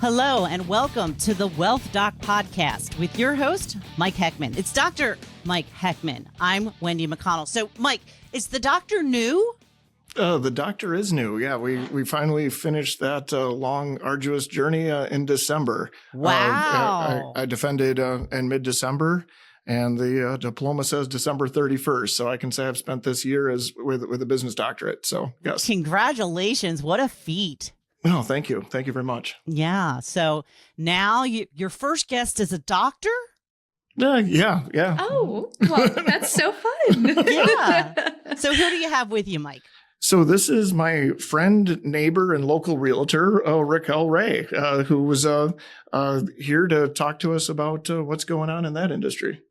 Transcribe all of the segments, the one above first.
Hello and welcome to the Wealth Doc Podcast with your host, Mike Heckman. It's Dr. Mike Heckman. I'm Wendy McConnell. So, Mike, is the doctor new? The doctor is new. Yeah, we finally finished that long, arduous journey in December. Wow. I defended in mid-December, and the diploma says December 31st. So I can say I've spent this year with a business doctorate. So, yes. Congratulations. What a feat. Oh, thank you. Thank you very much. Yeah. So now your first guest is a doctor? Yeah. Oh, well, that's so fun. Yeah. So who do you have with you, Mike? So this is my friend, neighbor, and local realtor, Raquel Ray, who was here to talk to us about what's going on in that industry.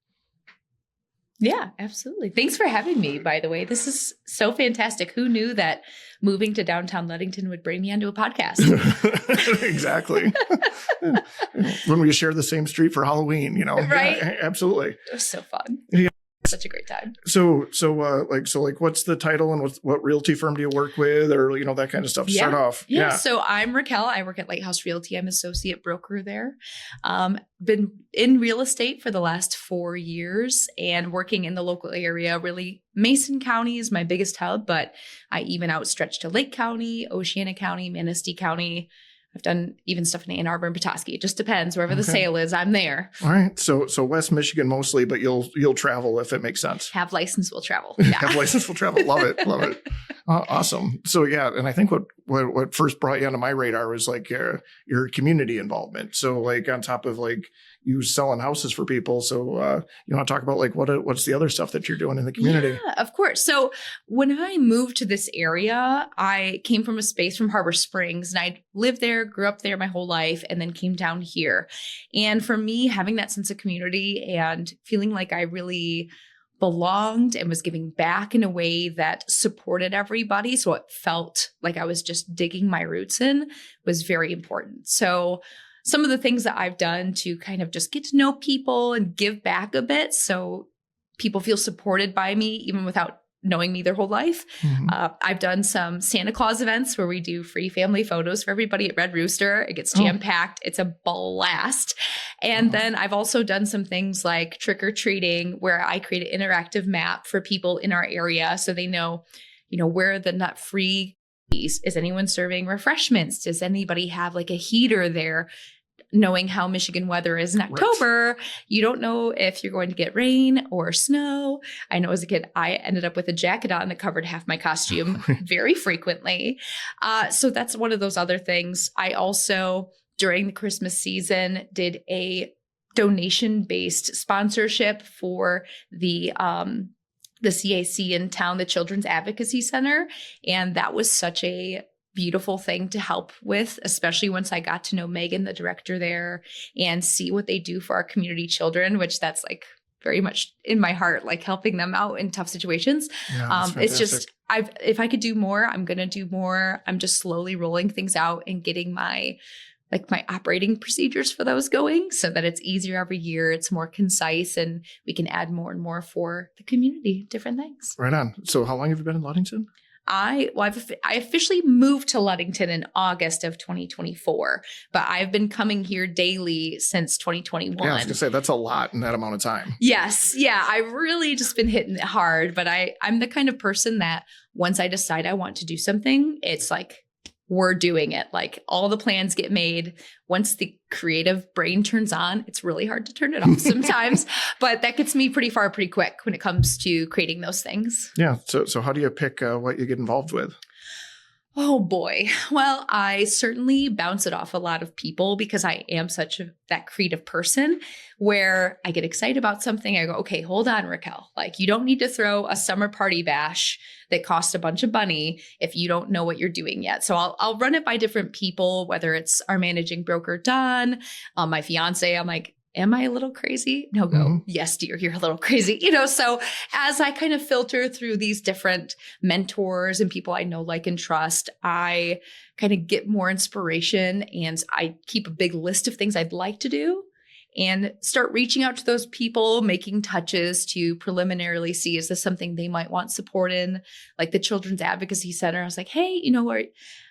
Yeah, absolutely. Thanks for having me, by the way. This is so fantastic. Who knew that moving to downtown Ludington would bring me onto a podcast? Exactly. When we share the same street for Halloween, Right? Yeah, absolutely. It was so fun. Yeah. Such a great time. So what's the title and what realty firm do you work with, or that kind of stuff to start off? Yeah. So I'm Raquel. I work at Lighthouse Realty. I'm associate broker there. Been in real estate for the last 4 years and working in the local area. Really, Mason County is my biggest hub, but I even outstretch to Lake County, Oceana County, Manistee County. I've done even stuff in Ann Arbor and Petoskey. It just depends. Wherever the sale is, I'm there. All right. So West Michigan mostly, but you'll travel if it makes sense. Have license, will travel. Yeah. Have license, will travel. Love it. Love it. Awesome. So yeah, and I think what first brought you onto my radar was your community involvement. So on top of you selling houses for people. So you want to talk about what's the other stuff that you're doing in the community? Yeah, of course. So when I moved to this area, I came from a space from Harbor Springs, and I lived there, grew up there my whole life, and then came down here. And for me, having that sense of community and feeling like I really belonged and was giving back in a way that supported everybody, so it felt like I was just digging my roots in, was very important. So some of the things that I've done to kind of just get to know people and give back a bit so people feel supported by me even without knowing me their whole life. Mm-hmm. I've done some Santa Claus events where we do free family photos for everybody at Red Rooster. It gets jam-packed. It's a blast. And then I've also done some things like trick-or-treating, where I create an interactive map for people in our area so they know, where the nut-free is. Is anyone serving refreshments? Does anybody have a heater there? Knowing how Michigan weather is in October, you don't know if you're going to get rain or snow. I know as a kid, I ended up with a jacket on that covered half my costume very frequently. So that's one of those other things. I also, during the Christmas season, did a donation-based sponsorship for the CAC in town, the Children's Advocacy Center. And that was such a beautiful thing to help with, especially once I got to know Megan, the director there, and see what they do for our community children, which that's very much in my heart, helping them out in tough situations. Yeah, it's just, if I could do more, I'm going to do more. I'm just slowly rolling things out and getting my operating procedures for those going so that it's easier every year. It's more concise and we can add more and more for the community, different things. Right on. So how long have you been in Ludington? I officially moved to Ludington in August of 2024, but I've been coming here daily since 2021. Yeah, I was going to say, that's a lot in that amount of time. Yes. Yeah. I've really just been hitting it hard, but I'm the kind of person that once I decide I want to do something, it's we're doing it. All the plans get made. Once the creative brain turns on, it's really hard to turn it off sometimes, but that gets me pretty far pretty quick when it comes to creating those things. Yeah. So how do you pick what you get involved with? Oh boy. Well, I certainly bounce it off a lot of people because I am that creative person where I get excited about something. I go, okay, hold on, Raquel. You don't need to throw a summer party bash that costs a bunch of money if you don't know what you're doing yet. So I'll run it by different people, whether it's our managing broker, Don, my fiance. I'm like, am I a little crazy? No, go, yes, dear, you're a little crazy. So as I kind of filter through these different mentors and people I know, like, and trust, I kind of get more inspiration and I keep a big list of things I'd like to do. and start reaching out to those people, making touches to preliminarily see, is this something they might want support in? Like the Children's Advocacy Center, I was like, hey,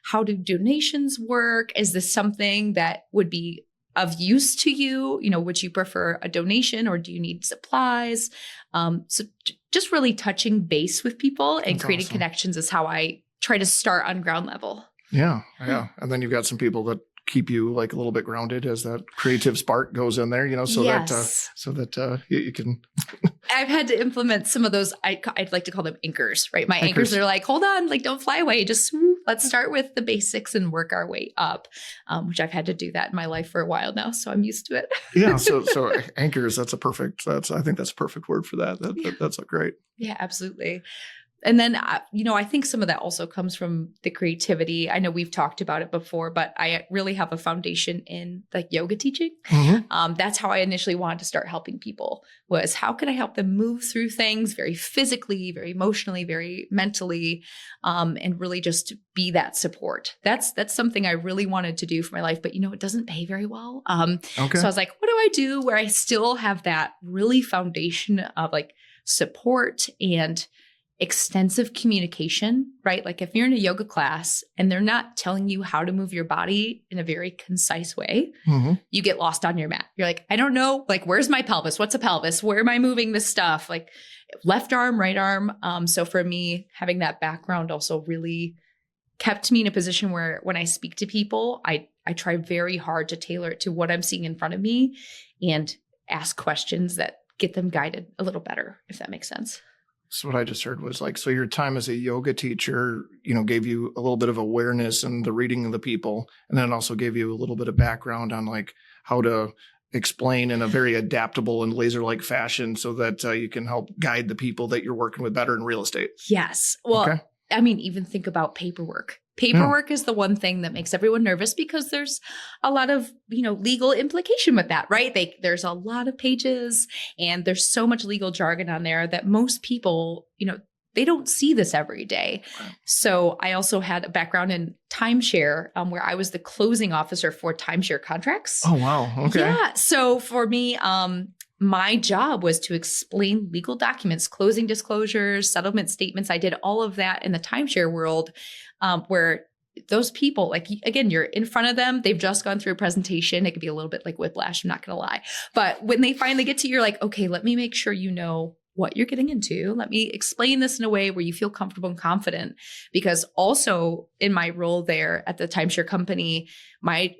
how do donations work? Is this something that would be of use to you? Would you prefer a donation or do you need supplies? So just really touching base with people and That's creating awesome. connections is how I try to start on ground level. Yeah. And then you've got some people that keep you like a little bit grounded as that creative spark goes in there, so Yes. that you can. I've had to implement some of those. I'd like to call them anchors, right? My anchors are like, hold on, like don't fly away. Just let's start with the basics and work our way up, which I've had to do that in my life for a while now. So I'm used to it. Yeah. So anchors, I think that's a perfect word for that. That's great. Yeah, absolutely. And then, I think some of that also comes from the creativity. I know we've talked about it before, but I really have a foundation in like yoga teaching. Mm-hmm. That's how I initially wanted to start helping people, was how can I help them move through things very physically, very emotionally, very mentally, and really just be that support. That's something I really wanted to do for my life, but it doesn't pay very well. Okay. So I was like, what do I do where I still have that really foundation of like support and extensive communication, right? Like if you're in a yoga class and they're not telling you how to move your body in a very concise way, Mm-hmm. you get lost on your mat. You're like, I don't know, like, where's my pelvis? What's a pelvis? Where am I moving this stuff? Like left arm, right arm. So for me, having that background also really kept me in a position where when I speak to people, I try very hard to tailor it to what I'm seeing in front of me and ask questions that get them guided a little better, if that makes sense. So what I just heard was like, so your time as a yoga teacher, gave you a little bit of awareness and the reading of the people, and then also gave you a little bit of background on like how to explain in a very adaptable and laser-like fashion so that you can help guide the people that you're working with better in real estate. Yes. Well, Okay. I mean, even think about paperwork. Paperwork is the one thing that makes everyone nervous because there's a lot of, legal implication with that, right? There's a lot of pages and there's so much legal jargon on there that most people, they don't see this every day. Right. So I also had a background in timeshare where I was the closing officer for timeshare contracts. Oh, wow. Okay. Yeah. So for me, my job was to explain legal documents, closing disclosures, settlement statements. I did all of that in the timeshare world, where those people, like, again, you're in front of them. They've just gone through a presentation. It could be a little bit like whiplash. I'm not going to lie. But when they finally get to you, you're like, okay, let me make sure you know what you're getting into. Let me explain this in a way where you feel comfortable and confident. Because also in my role there at the timeshare company, my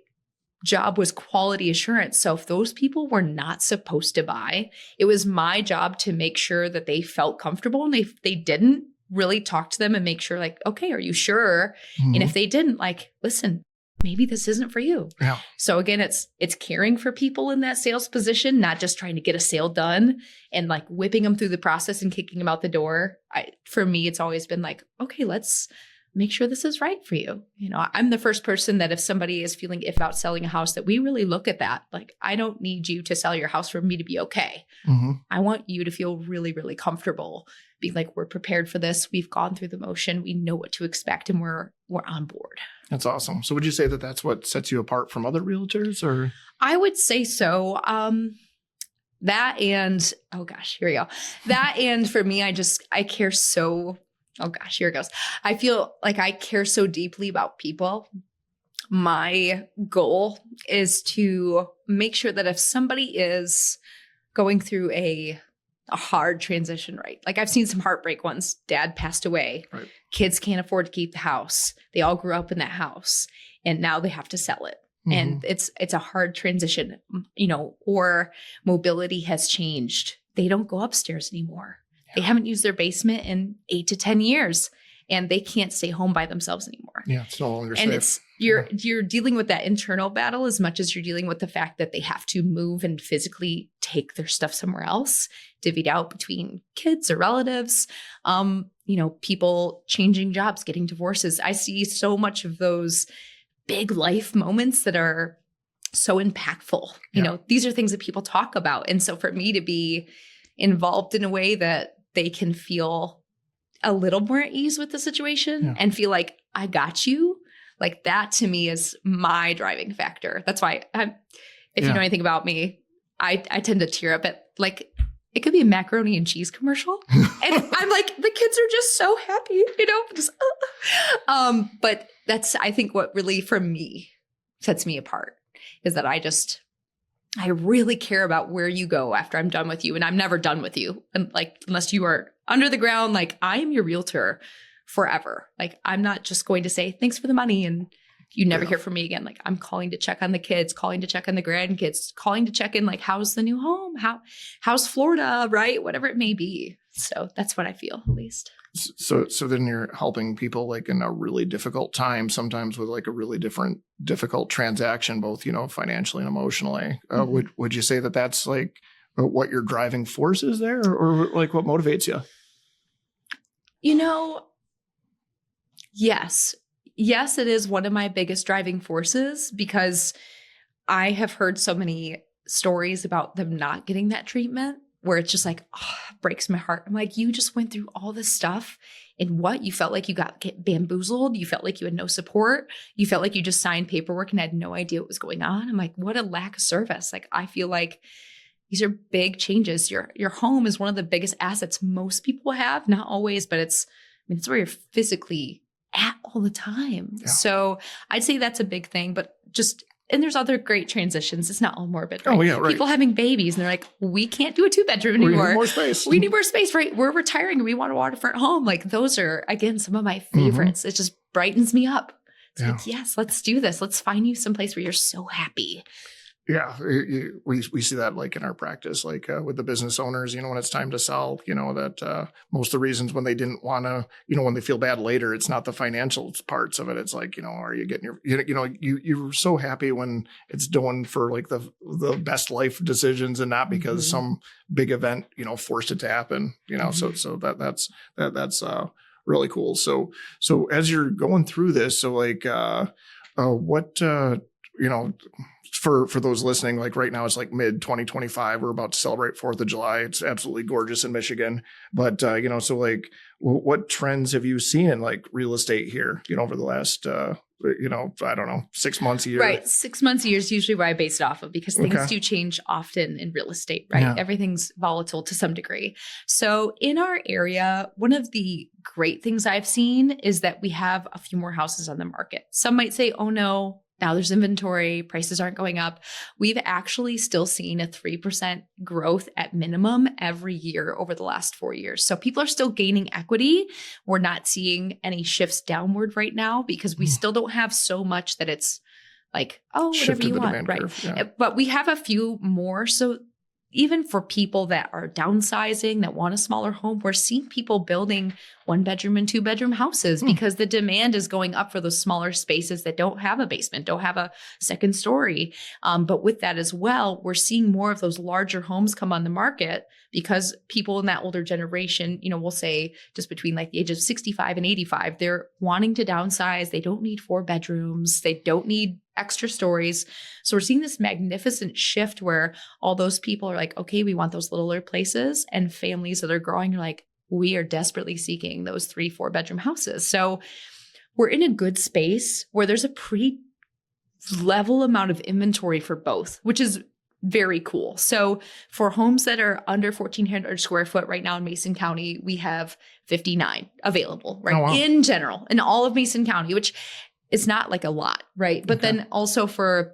job was quality assurance. So if those people were not supposed to buy, it was my job to make sure that they felt comfortable, and they didn't, really talk to them and make sure like, okay, are you sure? Mm-hmm. And if they didn't, like, listen, maybe this isn't for you. Yeah. So again, it's caring for people in that sales position, not just trying to get a sale done and like whipping them through the process and kicking them out the door. For me, it's always been like, okay, let's make sure this is right for you. I'm the first person that if somebody is feeling iffy about selling a house, that we really look at that. Like, I don't need you to sell your house for me to be okay. Mm-hmm. I want you to feel really, really comfortable being like, we're prepared for this. We've gone through the motion. We know what to expect and we're on board. That's awesome. So would you say that that's what sets you apart from other realtors, or? I would say so. That and, oh gosh, here we go. That and for me, I care so, oh gosh, here it goes. I feel like I care so deeply about people. My goal is to make sure that if somebody is going through a hard transition, right? Like I've seen some heartbreak ones. Dad passed away. Right. Kids can't afford to keep the house. They all grew up in that house and now they have to sell it. Mm-hmm. And it's a hard transition, or mobility has changed. They don't go upstairs anymore. Yeah. They haven't used their basement in 8 to 10 years and they can't stay home by themselves anymore. Yeah, it's no longer and safe. You're dealing with that internal battle as much as you're dealing with the fact that they have to move and physically take their stuff somewhere else, divvied out between kids or relatives, people changing jobs, getting divorces. I see so much of those big life moments that are so impactful. These are things that people talk about. And so for me to be involved in a way that they can feel a little more at ease with the situation and feel like I got you, like that to me is my driving factor. That's why if you know anything about me, I tend to tear up at like, it could be a macaroni and cheese commercial. And I'm like, the kids are just so happy, just, but that's, I think what really for me sets me apart is that I really care about where you go after I'm done with you. And I'm never done with you. And like, unless you are under the ground, like I am your realtor forever. Like, I'm not just going to say, thanks for the money and you never hear from me again. Like, I'm calling to check on the kids, calling to check on the grandkids, calling to check in, like, how's the new home? How's Florida, right? Whatever it may be. So that's what I feel, at least. So then you're helping people like in a really difficult time, sometimes with like a really difficult transaction, both, financially and emotionally. Would you say that that's like what your driving force is there, or like what motivates you? Yes. Yes, it is one of my biggest driving forces because I have heard so many stories about them not getting that treatment where it's just like, it breaks my heart. I'm like, you just went through all this stuff and what? You felt like you got bamboozled. You felt like you had no support. You felt like you just signed paperwork and had no idea what was going on. I'm like, what a lack of service. Like, I feel like these are big changes. Your home is one of the biggest assets most people have. Not always, but it's where you're physically at all the time. Yeah. So I'd say that's a big thing, but and there's other great transitions. It's not all morbid, right? Oh, yeah, right. People having babies and they're like, we can't do a 2-bedroom anymore. We need more space. We need more space, right? We're retiring and we want a waterfront home. Like, those are, again, some of my favorites. It just brightens me up. It's like, yes, let's do this. Let's find you someplace where you're so happy. Yeah, we see that like in our practice, like with the business owners, when it's time to sell, that most of the reasons when they didn't want to, when they feel bad later, it's not the financial parts of it. It's like, are you getting you're so happy when it's doing for like the best life decisions and not because some big event, forced it to happen, so that's really cool. So as you're going through this, so like what, for those listening, like right now it's like mid 2025. We're about to celebrate 4th of July. It's absolutely gorgeous in Michigan. But, so like what trends have you seen in like real estate here, over the last, I don't know, 6 months, a year? Right. 6 months, a year is usually where I base it off of because things do change often in real estate, right? Yeah. Everything's volatile to some degree. So in our area, one of the great things I've seen is that we have a few more houses on the market. Some might say, oh no, now there's inventory, prices aren't going up. We've actually still seen a 3% growth at minimum every year over the last 4 years. So people are still gaining equity. We're not seeing any shifts downward right now because we still don't have so much that it's like, oh, whatever you want, right? Yeah. But we have a few more. So even for people that are downsizing, that want a smaller home, we're seeing people building 1-bedroom and 2-bedroom houses because the demand is going up for those smaller spaces that don't have a basement, don't have a second story. But with that as well, we're seeing more of those larger homes come on the market because people in that older generation, we'll say just between like the age of 65 and 85, they're wanting to downsize. They don't need 4 bedrooms. They don't need extra stories. So we're seeing this magnificent shift where all those people are like, okay, we want those littler places, and families that are growing are like, we are desperately seeking those 3-4 bedroom houses. So we're in a good space where there's a pretty level amount of inventory for both, which is very cool. So for homes that are under 1,400 square foot right now in Mason County, we have 59 available, right? Oh, wow. In general, in all of Mason County, which is not like a lot, right? But then also for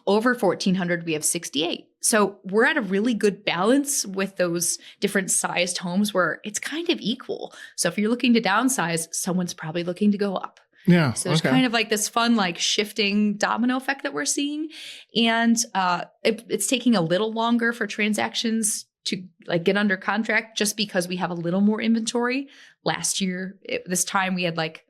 over 1,400, we have 68. So we're at a really good balance with those different sized homes where it's kind of equal. So if you're looking to downsize, someone's probably looking to go up. Yeah. So there's kind of like this fun, like shifting domino effect that we're seeing. And it's taking a little longer for transactions to like get under contract just because we have a little more inventory. Last year, this time we had like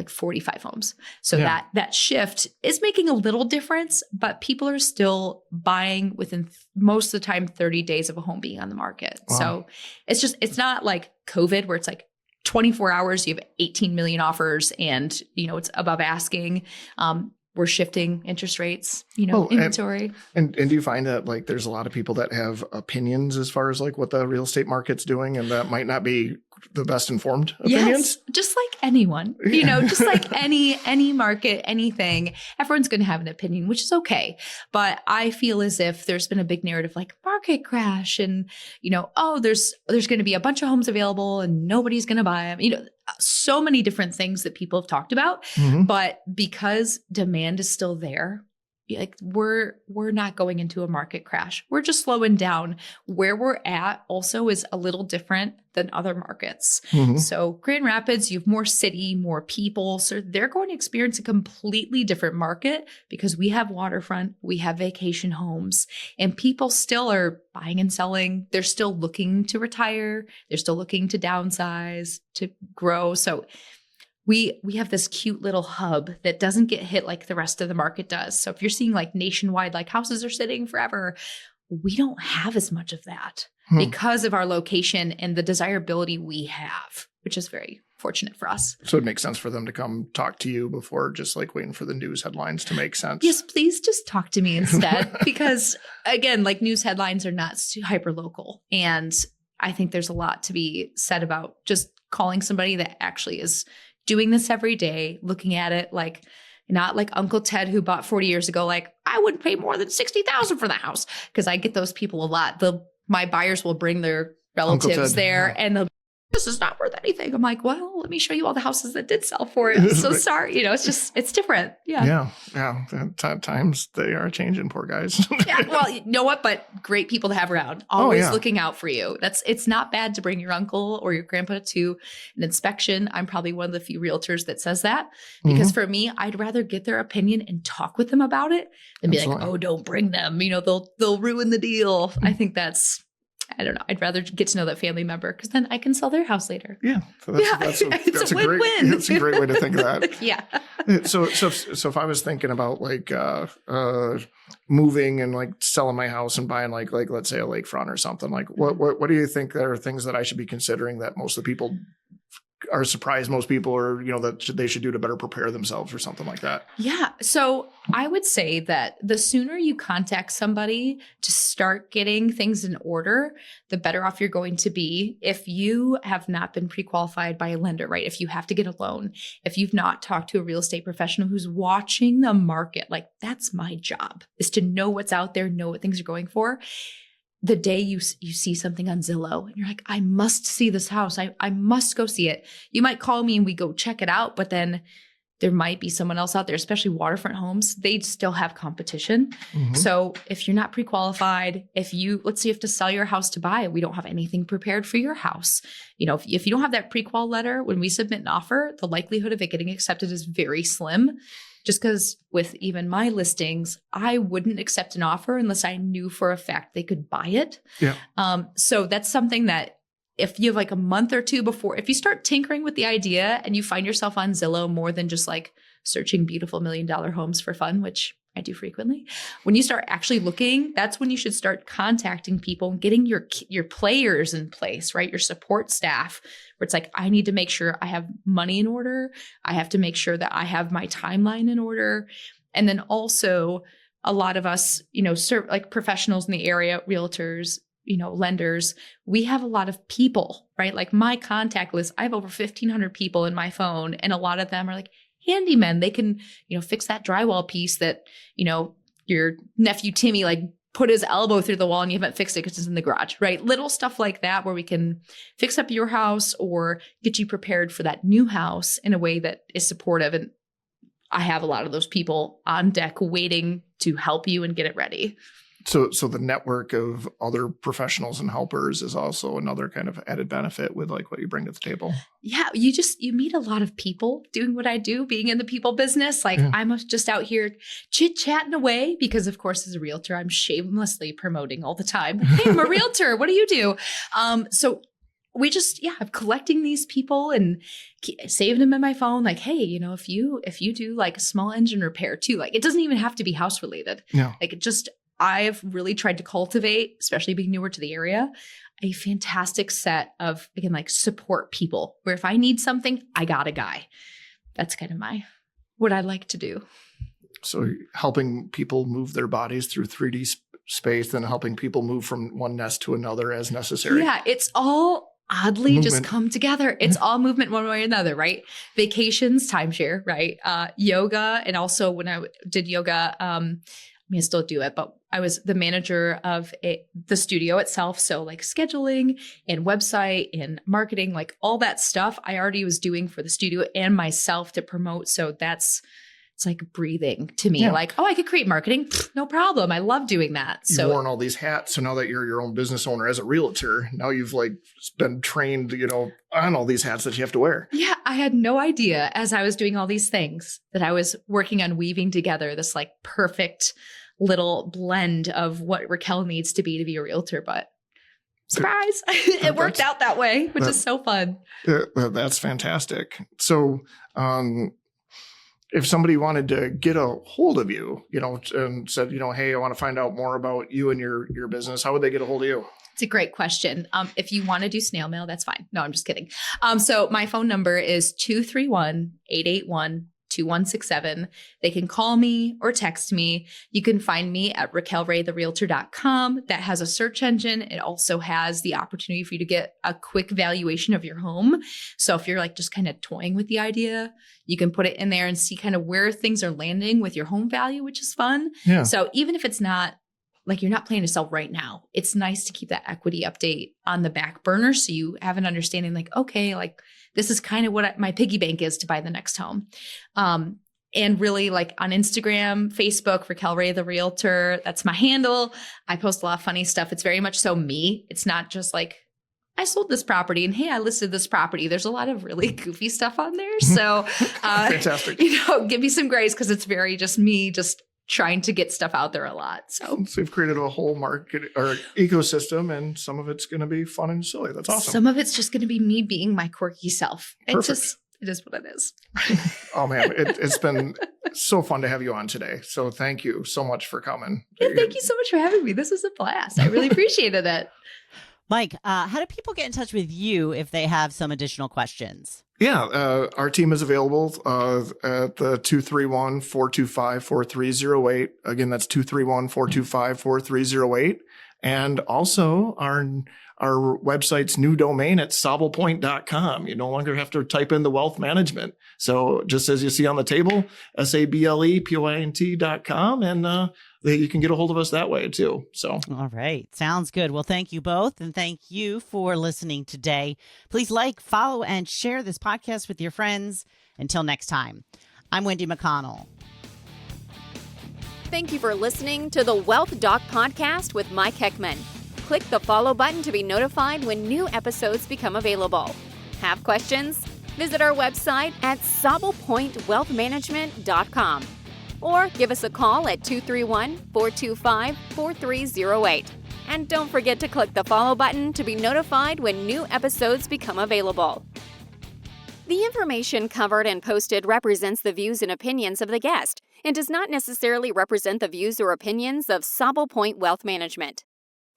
45 homes. So that shift is making a little difference, but people are still buying within most of the time 30 days of a home being on the market. Wow. So it's not like COVID where it's like 24 hours, you have 18 million offers and, it's above asking. We're shifting interest rates, inventory. And do you find that like there's a lot of people that have opinions as far as like what the real estate market's doing and that might not be the best informed opinions. Yes, just like anyone, just like any market, anything, everyone's going to have an opinion, which is okay. But I feel as if there's been a big narrative like market crash and, there's going to be a bunch of homes available and nobody's going to buy them. So many different things that people have talked about, but because demand is still there, like we're not going into a market crash. We're just slowing down. Where we're at also is a little different than other markets. So Grand Rapids, you have more city, more people. So they're going to experience a completely different market because we have waterfront, we have vacation homes, and people still are buying and selling. They're still looking to retire. They're still looking to downsize, to grow. So we have this cute little hub that doesn't get hit like the rest of the market does. So if you're seeing like nationwide, like houses are sitting forever, we don't have as much of that because of our location and the desirability we have, which is very fortunate for us. So it makes sense for them to come talk to you before just like waiting for the news headlines to make sense. Yes, please just talk to me instead. Because again, like news headlines are not hyper local. And I think there's a lot to be said about just calling somebody that actually is doing this every day, looking at it like not like Uncle Ted who bought 40 years ago, like I wouldn't pay more than $60,000 for the house. Because I get those people a lot. My buyers will bring their relatives there and they'll be, this is not worth anything. I'm like, well, let me show you all the houses that did sell for it. I'm so sorry. It's different. Yeah. Times they are changing, poor guys. Yeah. Well, you know what? But great people to have around. Always looking out for you. It's not bad to bring your uncle or your grandpa to an inspection. I'm probably one of the few realtors that says that because for me, I'd rather get their opinion and talk with them about it than be like, oh, don't bring them. They'll ruin the deal. I think I don't know. I'd rather get to know that family member because then I can sell their house later. Yeah. So that's a win-win. That's a great way to think of that. Yeah. So if I was thinking about like moving and like selling my house and buying like let's say a lakefront or something, like what do you think there are things that I should be considering that most of the people are surprised most people are, that they should do to better prepare themselves or something like that? Yeah. So I would say that the sooner you contact somebody to start getting things in order, the better off you're going to be. If you have not been pre-qualified by a lender, right? If you have to get a loan, if you've not talked to a real estate professional who's watching the market, like that's my job, is to know what's out there, know what things are going for. The day you see something on Zillow and you're like, I must see this house. I must go see it. You might call me and we go check it out, but then there might be someone else out there, especially waterfront homes. They still have competition. So if you're not pre-qualified, let's say you have to sell your house to buy, we don't have anything prepared for your house. If you don't have that pre-qual letter, when we submit an offer, the likelihood of it getting accepted is very slim. Just because with even my listings, I wouldn't accept an offer unless I knew for a fact they could buy it. Yeah. So that's something that if you have like a month or two before, if you start tinkering with the idea and you find yourself on Zillow more than just like searching beautiful $1 million homes for fun, which I do frequently, when you start actually looking, that's when you should start contacting people and getting your players in place, right? Your support staff, where it's like, I need to make sure I have money in order. I have to make sure that I have my timeline in order. And then also a lot of us, serve like professionals in the area, realtors, lenders, we have a lot of people, right? Like my contact list, I have over 1,500 people in my phone, and a lot of them are like handymen. They can, fix that drywall piece that, your nephew Timmy like put his elbow through the wall and you haven't fixed it because it's in the garage, right? Little stuff like that where we can fix up your house or get you prepared for that new house in a way that is supportive. And I have a lot of those people on deck waiting to help you and get it ready. So the network of other professionals and helpers is also another kind of added benefit with like what you bring to the table. Yeah, you meet a lot of people doing what I do, being in the people business. Like I'm just out here chit-chatting away because of course as a realtor, I'm shamelessly promoting all the time. Hey, I'm a realtor. What do you do? So we just, I'm collecting these people and saving them in my phone. Like, hey, if you do like a small engine repair too, like it doesn't even have to be house related. Yeah. Like I've really tried to cultivate, especially being newer to the area, a fantastic set of, again, like support people where if I need something, I got a guy. That's kind of what I like to do. So helping people move their bodies through 3D space and helping people move from one nest to another as necessary. Yeah, oddly just come together. It's all movement one way or another, right? Vacations, timeshare, right? Yoga. And also when I did yoga, I mean, I still do it, but I was the manager of the studio itself. So like scheduling and website and marketing, like all that stuff I already was doing for the studio and myself to promote. So it's like breathing to me. Like, oh, I could create marketing. No problem. I love doing that. You've worn all these hats. So now that you're your own business owner as a realtor, now you've like been trained, on all these hats that you have to wear. Yeah. I had no idea as I was doing all these things that I was working on weaving together this like perfect little blend of what Raquel needs to be a realtor. But surprise, it worked out that way, which is so fun. That's fantastic. So, if somebody wanted to get a hold of you, and said, hey, I want to find out more about you and your business, how would they get a hold of you? It's a great question. If you want to do snail mail, that's fine. No, I'm just kidding. So my phone number is 231-881-2167. They can call me or text me. You can find me at raquelraytherealtor.com. That has a search engine. It also has the opportunity for you to get a quick valuation of your home. So if you're like just kind of toying with the idea, you can put it in there and see kind of where things are landing with your home value, which is fun. Yeah. So even if it's not like you're not planning to sell right now, it's nice to keep that equity update on the back burner. So you have an understanding like, okay, like this is kind of what my piggy bank is to buy the next home. And really like on Instagram, Facebook, Raquel Ray, the Realtor, that's my handle. I post a lot of funny stuff. It's very much so me. It's not just like, I sold this property and hey, I listed this property. There's a lot of really goofy stuff on there. So, fantastic. Give me some grace because it's very just me just trying to get stuff out there a lot. So you've created a whole market or ecosystem, and some of it's going to be fun and silly. That's awesome. Some of it's just going to be me being my quirky self. It is what it is. Oh man, it's been so fun to have you on today. So thank you so much for coming. Yeah, thank you so much for having me. This was a blast. I really appreciated it. Mike, how do people get in touch with you if they have some additional questions? Yeah, our team is available at the 231-425-4308. Again, that's 231-425-4308. And also our website's new domain at sablepoint.com. You no longer have to type in the wealth management. So just as you see on the table, sablepoint.com, and you can get a hold of us that way too. So, all right. Sounds good. Well, thank you both. And thank you for listening today. Please like, follow, and share this podcast with your friends. Until next time, I'm Wendy McConnell. Thank you for listening to the Wealth Doc Podcast with Mike Heckman. Click the follow button to be notified when new episodes become available. Have questions? Visit our website at sablepointwealthmanagement.com or give us a call at 231-425-4308. And don't forget to click the follow button to be notified when new episodes become available. The information covered and posted represents the views and opinions of the guest and does not necessarily represent the views or opinions of Sable Point Wealth Management.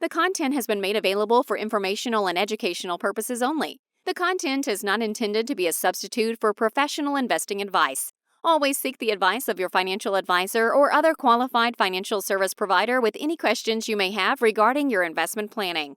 The content has been made available for informational and educational purposes only. The content is not intended to be a substitute for professional investing advice. Always seek the advice of your financial advisor or other qualified financial service provider with any questions you may have regarding your investment planning.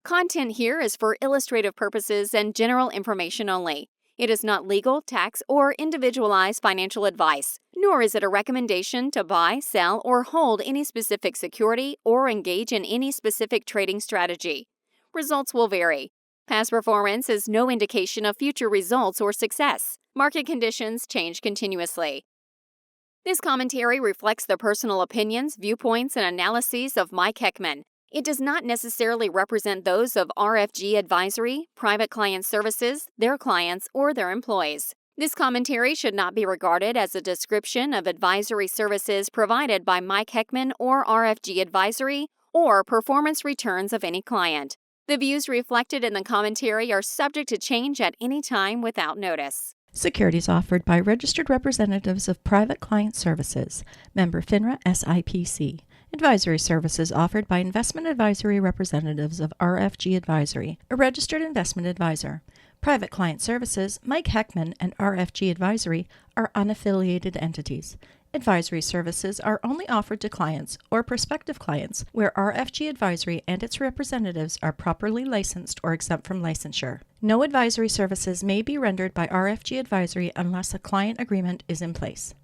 Content here is for illustrative purposes and general information only. It is not legal, tax, or individualized financial advice, nor is it a recommendation to buy, sell, or hold any specific security or engage in any specific trading strategy. Results will vary. Past performance is no indication of future results or success. Market conditions change continuously. This commentary reflects the personal opinions, viewpoints, and analyses of Mike Heckman. It does not necessarily represent those of RFG Advisory, Private Client Services, their clients, or their employees. This commentary should not be regarded as a description of advisory services provided by Mike Heckman or RFG Advisory or performance returns of any client. The views reflected in the commentary are subject to change at any time without notice. Securities offered by registered representatives of Private Client Services, member FINRA SIPC. Advisory services offered by investment advisory representatives of RFG Advisory, a registered investment advisor. Private Client Services, Mike Heckman, and RFG Advisory are unaffiliated entities. Advisory services are only offered to clients or prospective clients where RFG Advisory and its representatives are properly licensed or exempt from licensure. No advisory services may be rendered by RFG Advisory unless a client agreement is in place.